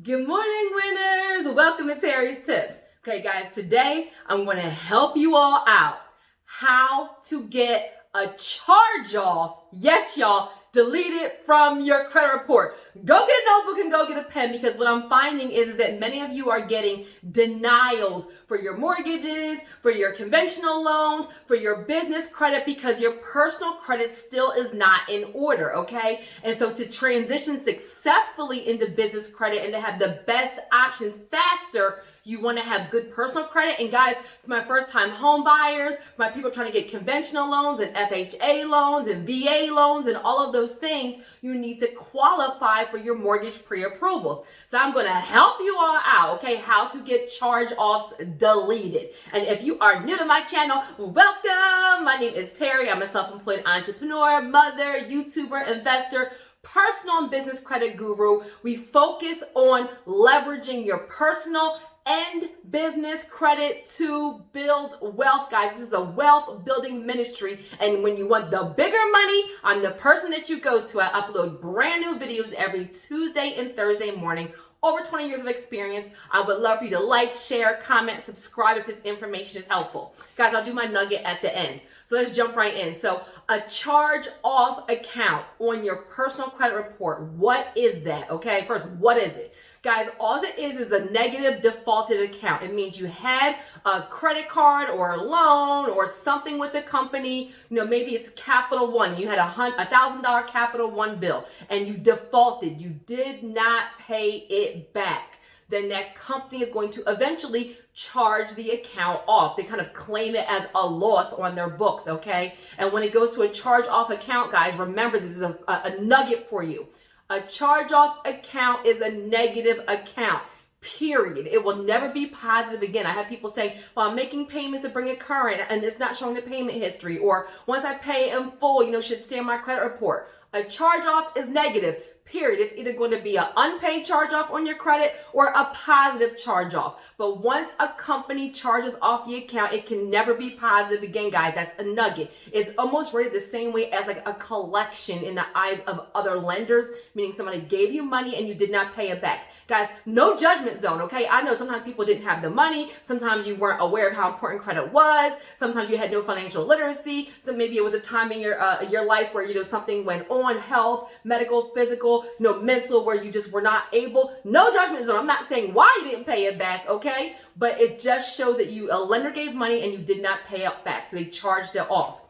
Good morning, winners. Welcome to Terry's Tips. Okay, guys, today I'm going to help you all out how to get a charge off. Yes, y'all, deleted from your credit report. Go get a notebook and go get a pen, because what I'm finding is that many of you are getting denials for your mortgages, for your conventional loans, for your business credit, because your personal credit still is not in order, okay? And so to transition successfully into business credit and to have the best options faster, you want to have good personal credit. And guys, for my first time home buyers, for my people trying to get conventional loans and FHA loans and VA loans and all of those things, you need to qualify for your mortgage pre-approvals. So I'm going to help you all out, okay, how to get charge-offs deleted. And if you are new to my channel, welcome. My name is Terry. I'm a self-employed entrepreneur, mother, YouTuber, investor, personal and business credit guru. We focus on leveraging your personal and business credit to build wealth, guys. This is a wealth building ministry. And when you want the bigger money, I'm the person that you go to. I upload brand new videos every Tuesday and Thursday morning. Over 20 years of experience. I would love for you to like, share, comment, subscribe if this information is helpful. Guys, I'll do my nugget at the end. So let's jump right in. So a charge off account on your personal credit report. What is that? Okay, first, what is it? Guys, all it is a negative defaulted account. It means you had a credit card or a loan or something with the company. You know, maybe it's Capital One. You had a $1,000 Capital One bill and you defaulted. You did not pay it back. Then that company is going to eventually charge the account off. They kind of claim it as a loss on their books, okay? And when it goes to a charge off account, guys, remember this is a nugget for you. A charge-off account is a negative account, period. It will never be positive again. I have people saying, well, I'm making payments to bring it current and it's not showing the payment history. Or once I pay in full, should stay on my credit report. A charge-off is negative, period. It's either going to be an unpaid charge-off on your credit or a positive charge-off. But once a company charges off the account, it can never be positive again, guys. That's a nugget. It's almost rated the same way as like a collection in the eyes of other lenders, meaning somebody gave you money and you did not pay it back. Guys, no judgment zone, okay? I know sometimes people didn't have the money. Sometimes you weren't aware of how important credit was. Sometimes you had no financial literacy. So maybe it was a time in your life where, something went on, health, medical, physical, mental, where you just were not able. No judgment zone. I'm not saying why you didn't pay it back, okay? But it just shows that a lender gave money and you did not pay it back. So they charged it off.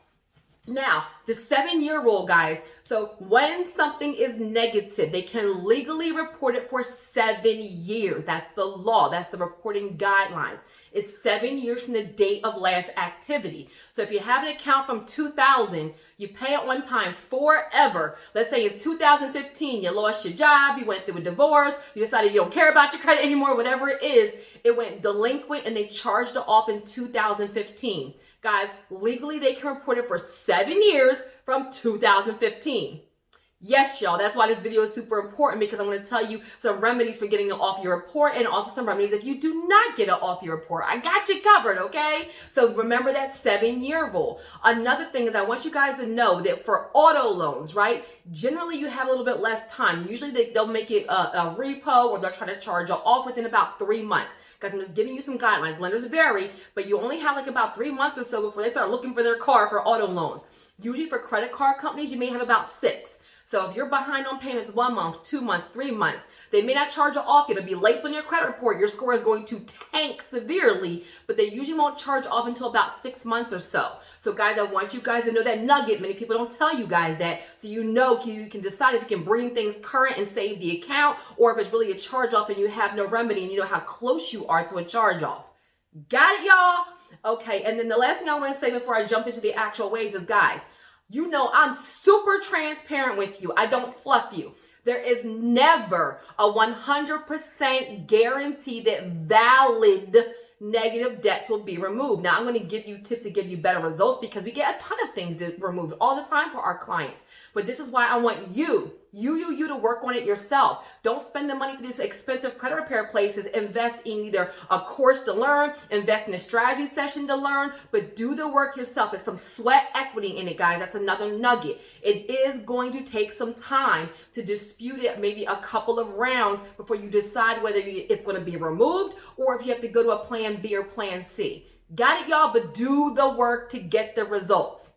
Now, the 7-year rule, guys. So when something is negative, they can legally report it for 7 years. That's the law. That's the reporting guidelines. It's 7 years from the date of last activity. So if you have an account from 2000, you pay it one time forever. Let's say in 2015, you lost your job, you went through a divorce, you decided you don't care about your credit anymore, whatever it is, it went delinquent and they charged it off in 2015. Guys, legally they can report it for 7 years from 2015. Yes, y'all, that's why this video is super important, because I'm going to tell you some remedies for getting it off your report and also some remedies if you do not get it off your report. I got you covered, okay? So remember that 7-year rule. Another thing is I want you guys to know that for auto loans, right, generally you have a little bit less time. Usually they'll make it a repo, or they'll try to charge you off within about 3 months. Guys, I'm just giving you some guidelines. Lenders vary, but you only have like about 3 months or so before they start looking for their car for auto loans. Usually for credit card companies, you may have about 6. So if you're behind on payments 1 month, 2 months, 3 months, they may not charge you off. It'll be late on your credit report. Your score is going to tank severely, but they usually won't charge off until about 6 months or so. So guys, I want you guys to know that nugget. Many people don't tell you guys that. So you can decide if you can bring things current and save the account, or if it's really a charge off and you have no remedy and you know how close you are to a charge off. Got it, y'all? Okay, and then the last thing I want to say before I jump into the actual ways is, guys, I'm super transparent with you. I don't fluff you. There is never a 100% guarantee that valid negative debts will be removed. Now, I'm going to give you tips to give you better results, because we get a ton of things removed all the time for our clients. But this is why I want you You to work on it yourself. Don't spend the money for these expensive credit repair places. Invest in either a course to learn, invest in a strategy session to learn, but do the work yourself. It's some sweat equity in it, guys. That's another nugget. It is going to take some time to dispute it, maybe a couple of rounds before you decide whether it's going to be removed or if you have to go to a plan B or plan C. Got it, y'all? But do the work to get the results.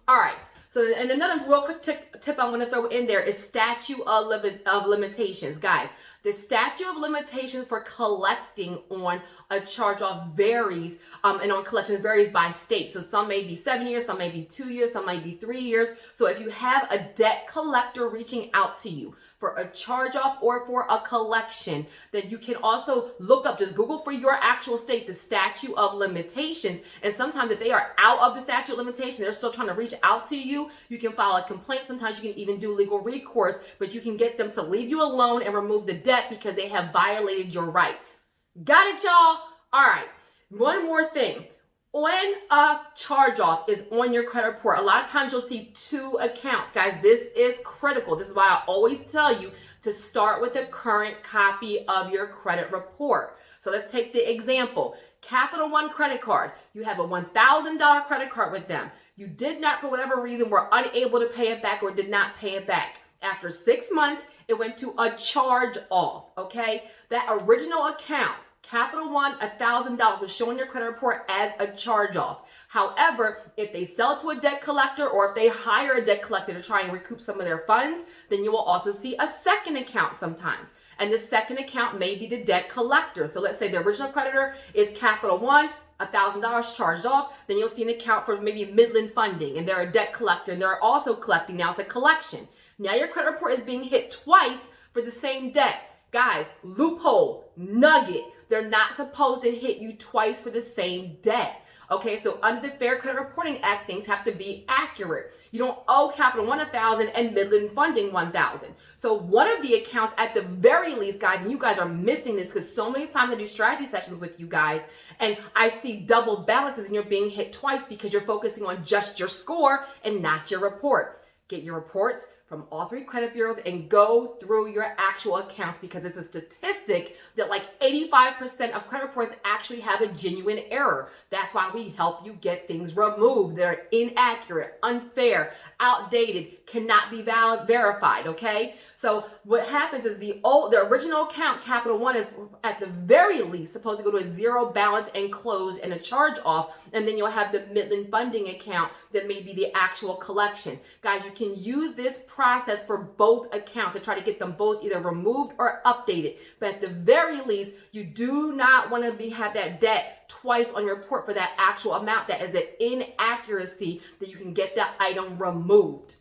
All right. So, and another real quick tip I want to throw in there is statute of limitations. Guys, the statute of limitations for collecting on a charge-off varies, and on collections varies by state. So some may be 7 years, some may be 2 years, some may be 3 years. So if you have a debt collector reaching out to you for a charge-off or for a collection, then you can also look up, just Google for your actual state, the statute of limitations. And sometimes if they are out of the statute of limitation, they're still trying to reach out to you, you can file a complaint. Sometimes you can even do legal recourse, but you can get them to leave you alone and remove the debt because they have violated your rights. Got it, y'all? All right. One more thing. When a charge-off is on your credit report, a lot of times you'll see two accounts. Guys, this is critical. This is why I always tell you to start with a current copy of your credit report. So let's take the example. Capital One credit card. You have a $1,000 credit card with them. You did not, for whatever reason, were unable to pay it back or did not pay it back. After 6 months, it went to a charge-off, okay? That original account, Capital One, $1,000 was showing your credit report as a charge-off. However, if they sell it to a debt collector or if they hire a debt collector to try and recoup some of their funds, then you will also see a second account sometimes. And the second account may be the debt collector. So let's say the original creditor is Capital One, $1,000 charged off, then you'll see an account for maybe Midland Funding, and they're a debt collector, and they're also collecting. Now it's a collection. Now your credit report is being hit twice for the same debt. Guys, loophole, nugget. They're not supposed to hit you twice for the same debt. Okay, so under the Fair Credit Reporting Act, things have to be accurate. You don't owe Capital One $1,000 and Midland Funding $1,000. So one of the accounts, at the very least, guys, and you guys are missing this because so many times I do strategy sessions with you guys, and I see double balances and you're being hit twice because you're focusing on just your score and not your reports. Get your reports from all 3 credit bureaus and go through your actual accounts, because it's a statistic that like 85% of credit reports actually have a genuine error. That's why we help you get things removed that are inaccurate, unfair, outdated, cannot be verified, okay? So what happens is the original account, Capital One, is at the very least supposed to go to a 0 balance and close and a charge off, and then you'll have the Midland Funding account that may be the actual collection. Guys, you can use this process for both accounts to try to get them both either removed or updated. But at the very least, you do not want to have that debt twice on your report for that actual amount. That is an inaccuracy that you can get that item removed.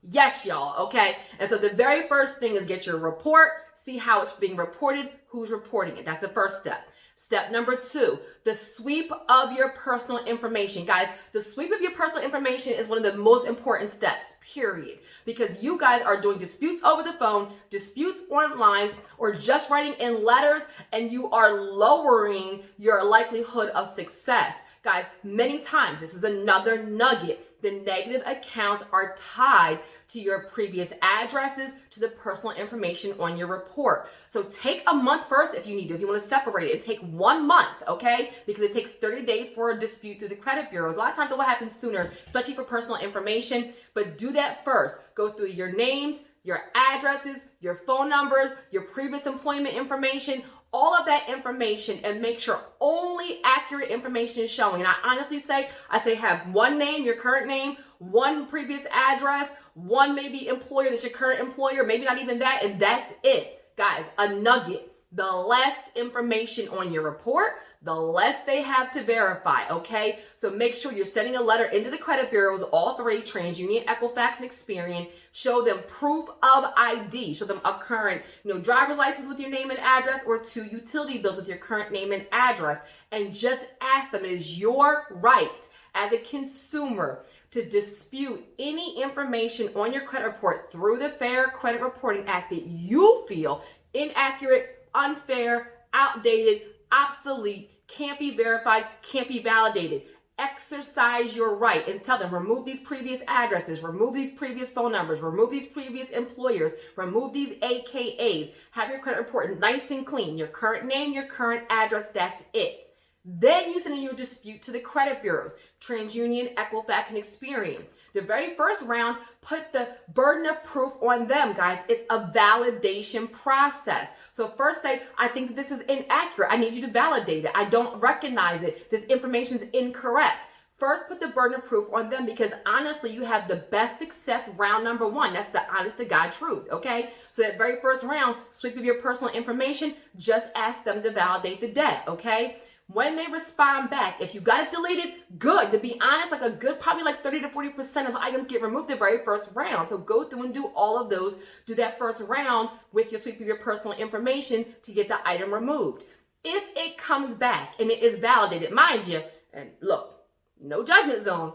Yes, y'all, okay? And so the very first thing is get your report, see how it's being reported, who's reporting it. That's the first step. Step number 2, the sweep of your personal information. Guys, the sweep of your personal information is one of the most important steps, period. Because you guys are doing disputes over the phone, disputes online, or just writing in letters, and you are lowering your likelihood of success. Guys, many times, this is another nugget, the negative accounts are tied to your previous addresses, to the personal information on your report. So take a month first if you need to. If you want to separate it, take 1 month, okay? Because it takes 30 days for a dispute through the credit bureaus. A lot of times it will happen sooner, especially for personal information. But do that first. Go through your names, your addresses, your phone numbers, your previous employment information, all of that information, and make sure only accurate information is showing. And I honestly say, have 1 name, your current name, 1 previous address, 1 maybe employer that's your current employer, maybe not even that, and that's it. Guys, a nugget. The less information on your report, the less they have to verify, okay? So make sure you're sending a letter into the credit bureaus, all 3, TransUnion, Equifax, and Experian. Show them proof of ID. Show them a current, driver's license with your name and address, or 2 utility bills with your current name and address. And just ask them, it is your right as a consumer to dispute any information on your credit report through the Fair Credit Reporting Act that you feel inaccurate, unfair, outdated, obsolete, can't be verified, can't be validated. Exercise your right and tell them, remove these previous addresses, remove these previous phone numbers, remove these previous employers, remove these AKAs. Have your credit report nice and clean. Your current name, your current address, that's it. Then you send in your dispute to the credit bureaus, TransUnion, Equifax, and Experian. The very first round, put the burden of proof on them, guys. It's a validation process. So first say, I think this is inaccurate. I need you to validate it. I don't recognize it. This information is incorrect. First, put the burden of proof on them because honestly, you have the best success round number one. That's the honest to God truth, okay? So that very first round, sweep of your personal information, just ask them to validate the debt, okay? When they respond back, if you got it deleted, good. To be honest, like a good, probably like 30 to 40% of items get removed the very first round. So go through and do all of those. Do that first round with your sweep of your personal information to get the item removed. If it comes back and it is validated, mind you, and look, no judgment zone,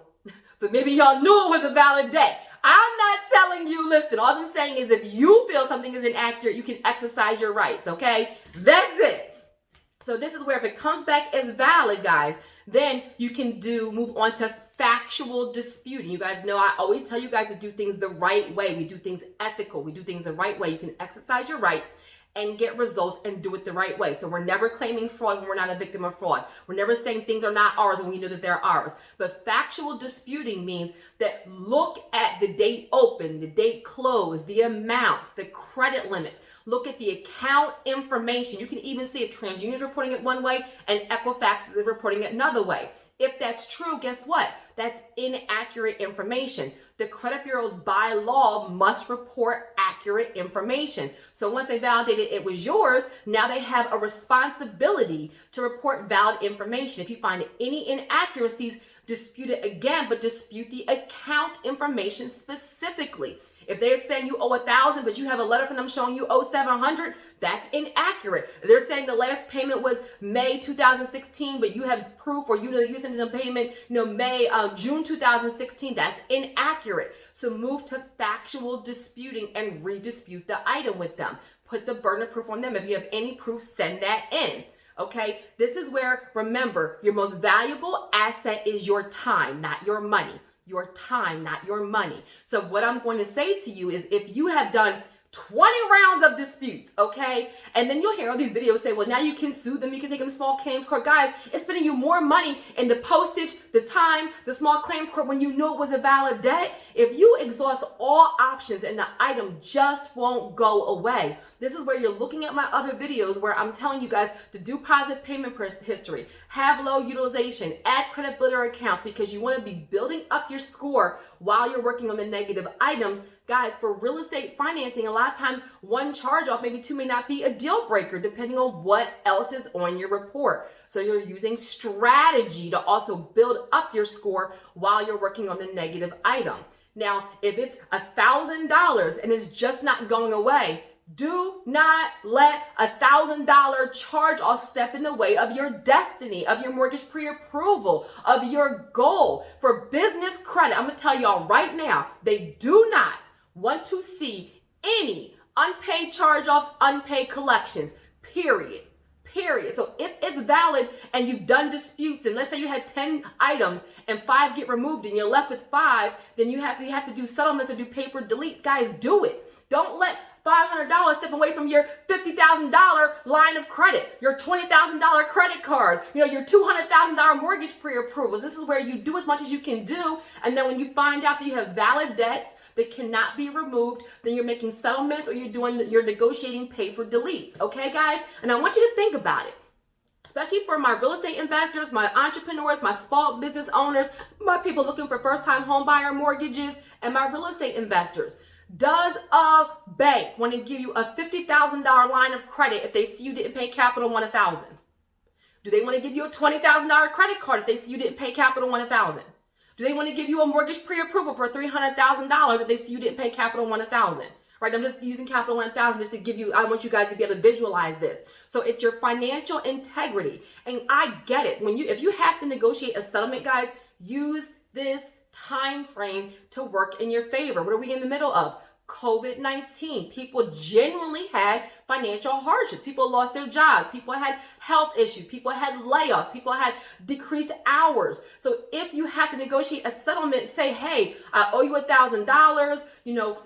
but maybe y'all knew it was a valid debt. I'm not telling you, listen, all I'm saying is if you feel something is inaccurate, you can exercise your rights, okay? That's it. So this is where if it comes back as valid, guys, then you can move on to factual disputing. You guys know I always tell you guys to do things the right way. We do things ethical. We do things the right way. You can exercise your rights and get results and do it the right way. So we're never claiming fraud when we're not a victim of fraud. We're never saying things are not ours when we know that they're ours. But factual disputing means that look at the date open, the date closed, the amounts, the credit limits. Look at the account information. You can even see if TransUnion is reporting it one way and Equifax is reporting it another way. If that's true, guess what? That's inaccurate information. The credit bureaus by law must report accurate information. So once they validated it was yours, now they have a responsibility to report valid information. If you find any inaccuracies, dispute it again, but dispute the account information specifically. If they're saying you owe 1,000, but you have a letter from them showing you owe 700, that's inaccurate. If they're saying the last payment was May 2016, but you have proof or you know you sent in a payment, June 2016, that's inaccurate. So move to factual disputing and redispute the item with them. Put the burden of proof on them. If you have any proof, send that in. Okay, this is where, remember, your most valuable asset is your time, not your money. Your time, not your money. So what I'm going to say to you is if you have done 20 rounds of disputes, okay? And then you'll hear all these videos say, well, now you can sue them, you can take them to small claims court. Guys, it's spending you more money in the postage, the time, the small claims court when you knew it was a valid debt. If you exhaust all options and the item just won't go away, this is where you're looking at my other videos where I'm telling you guys to do positive payment history, have low utilization, add credit builder accounts because you want to be building up your score while you're working on the negative items. Guys, for real estate financing, a lot of times one charge off, maybe two may not be a deal breaker depending on what else is on your report. So you're using strategy to also build up your score while you're working on the negative item. Now, if it's $1,000 and it's just not going away, do not let $1,000 charge off step in the way of your destiny, of your mortgage pre-approval, of your goal. For business credit, I'm going to tell y'all right now, they do not want to see any unpaid charge-offs, unpaid collections, period. So if it's valid and you've done disputes, and let's say you had 10 items and 5 get removed and you're left with 5, then you have to do settlements or do paper deletes. Guys, do it. Don't let $500 step away from your $50,000 line of credit, your $20,000 credit card, your $200,000 mortgage pre-approvals. This is where you do as much as you can do. And then when you find out that you have valid debts that cannot be removed, then you're making settlements or you're negotiating pay for deletes. Okay, guys? And I want you to think about it. Especially for my real estate investors, my entrepreneurs, my small business owners, my people looking for first-time home buyer mortgages, and my real estate investors. Does a bank want to give you a $50,000 line of credit if they see you didn't pay Capital One $1,000? Do they want to give you a $20,000 credit card if they see you didn't pay Capital One $1,000? Do they want to give you a mortgage pre-approval for $300,000 if they see you didn't pay Capital One $1,000? Right? I'm just using Capital One $1,000 just to give you, I want you guys to be able to visualize this. So it's your financial integrity. And I get it. If you have to negotiate a settlement, guys, use this time frame to work in your favor. What are we in the middle of? COVID-19. People genuinely had financial hardships. People lost their jobs. People had health issues. People had layoffs. People had decreased hours. So if you have to negotiate a settlement, say, hey, I owe you $1,000.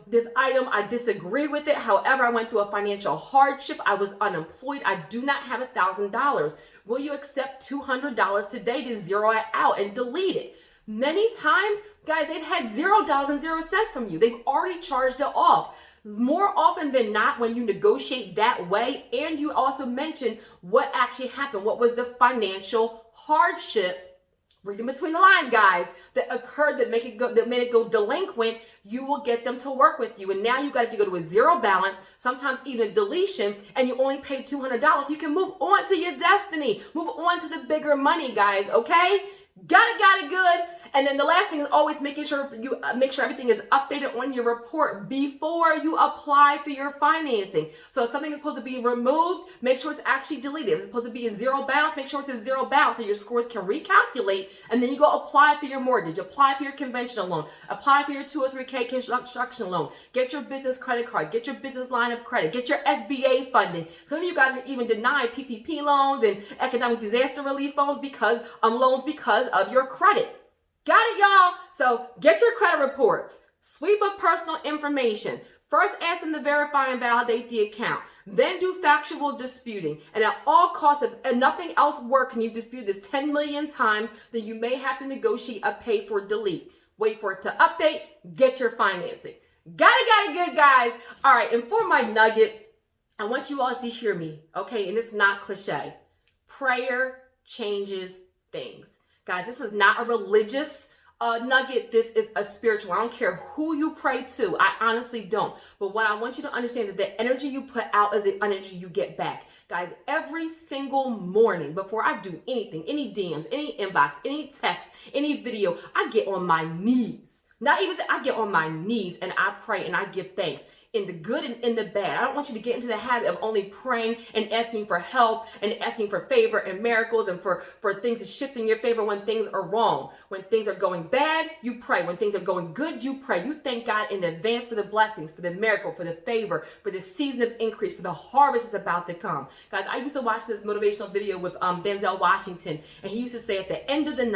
This item, I disagree with it. However, I went through a financial hardship. I was unemployed. I do not have $1,000. Will you accept $200 today to zero it out and delete it? Many times, guys, they've had $0.00 from you. They've already charged it off. More often than not, when you negotiate that way, and you also mention what actually happened, what was the financial hardship, reading between the lines, guys, that occurred that made it go delinquent, you will get them to work with you. And now you got to go to a zero balance, sometimes even deletion, and you only paid $200. You can move on to your destiny, move on to the bigger money, guys, okay? Got it good. And then the last thing is always making sure everything is updated on your report before you apply for your financing. So if something is supposed to be removed, make sure it's actually deleted. If it's supposed to be a zero balance, make sure it's a zero balance so your scores can recalculate. And then you go apply for your mortgage, apply for your conventional loan, apply for your 203K construction loan, get your business credit cards, get your business line of credit, get your SBA funding. Some of you guys are even denied PPP loans and economic disaster relief loans because of your credit. Got it, y'all? So get your credit reports, sweep of personal information. First, ask them to verify and validate the account. Then do factual disputing. And at all costs, if nothing else works and you've disputed this 10 million times, then you may have to negotiate a pay for delete. Wait for it to update, get your financing. Got it good, guys. All right, and for my nugget, I want you all to hear me, okay? And it's not cliche. Prayer changes things. Guys, this is not a religious nugget. This is a spiritual. I don't care who you pray to. I honestly don't. But what I want you to understand is that the energy you put out is the energy you get back. Guys, every single morning before I do anything, any DMs, any inbox, any text, any video, I get on my knees. Not even say, I get on my knees and I pray and I give thanks. In the good and in the bad. I don't want you to get into the habit of only praying and asking for help and asking for favor and miracles and for things to shift in your favor when things are wrong. When things are going bad, you pray. When things are going good, you pray. You thank God in advance for the blessings, for the miracle, for the favor, for the season of increase, for the harvest is about to come. Guys, I used to watch this motivational video with Denzel Washington, and he used to say at the end of the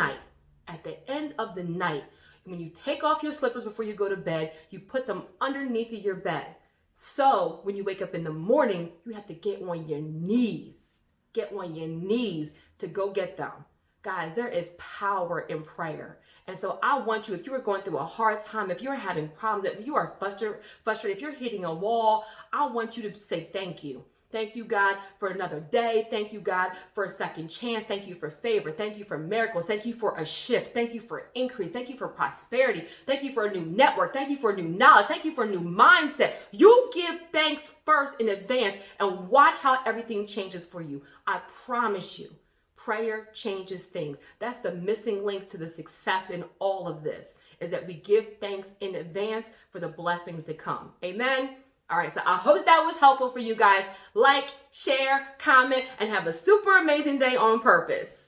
night, when you take off your slippers before you go to bed, you put them underneath of your bed. So when you wake up in the morning, you have to get on your knees. Get on your knees to go get them. Guys, there is power in prayer. And so I want you, if you are going through a hard time, if you're having problems, if you are frustrated, if you're hitting a wall, I want you to say thank you. Thank you, God, for another day. Thank you, God, for a second chance. Thank you for favor. Thank you for miracles. Thank you for a shift. Thank you for increase. Thank you for prosperity. Thank you for a new network. Thank you for new knowledge. Thank you for a new mindset. You give thanks first in advance and watch how everything changes for you. I promise you, prayer changes things. That's the missing link to the success in all of this, is that we give thanks in advance for the blessings to come. Amen. All right, so I hope that was helpful for you guys. Like, share, comment, and have a super amazing day on purpose.